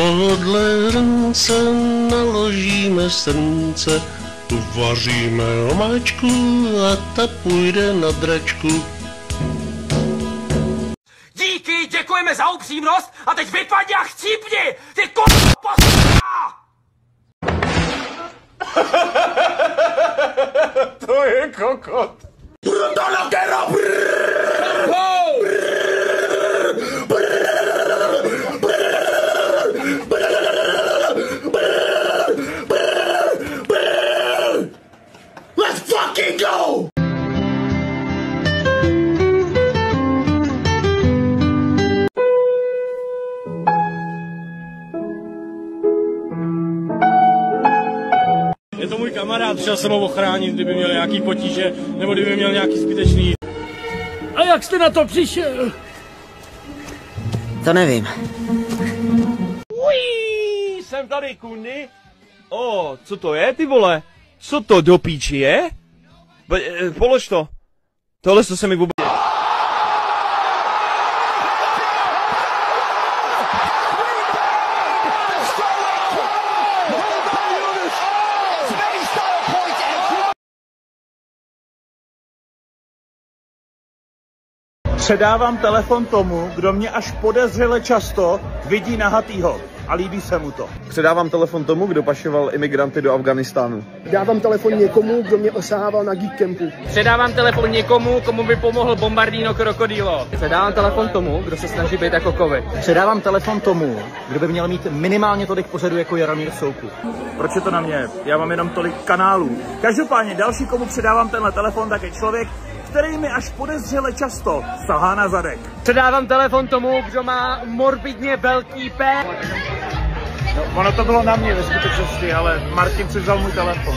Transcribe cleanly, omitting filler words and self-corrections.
tohodle hrnce naložíme srnce, uvaříme omáčku a ta půjde na dračku. Díky, děkujeme za upřímnost a teď vypadni a chcípni! Ty k***a! To je kokot. Let's fucking go! Je to můj kamarád, šel jsem ho ochránit, kdyby měl nějaký potíže, nebo kdyby měl nějaký zbytečný. A jak jste na to přišel? To nevím. Ují, jsem tady, kundy. Co to je, ty vole? Co to do píči je? Polož to. Tohle se mi vůbec... Předávám telefon tomu, kdo mě až podezřele často vidí nahatýho a líbí se mu to. Předávám telefon tomu, kdo pašoval imigranty do Afghánistánu. Dávám telefon někomu, kdo mě osával na Geek Campu. Předávám telefon někomu, komu by pomohl Bombardino Krokodilo. Předávám telefon tomu, kdo se snaží být jako kovy. Předávám telefon tomu, kdo by měl mít minimálně tolik pořadu jako Jaromír Soukup. Proč je to na mě? Já mám jenom tolik kanálů. Každopádně další, komu předávám tenhle telefon, tak je člověk, který mi až podezřele často sahá na zadek. Předávám telefon tomu, kdo má morbidně velký P. No, ono to bylo na mě ve skutečnosti, ale Martin si vzal můj telefon.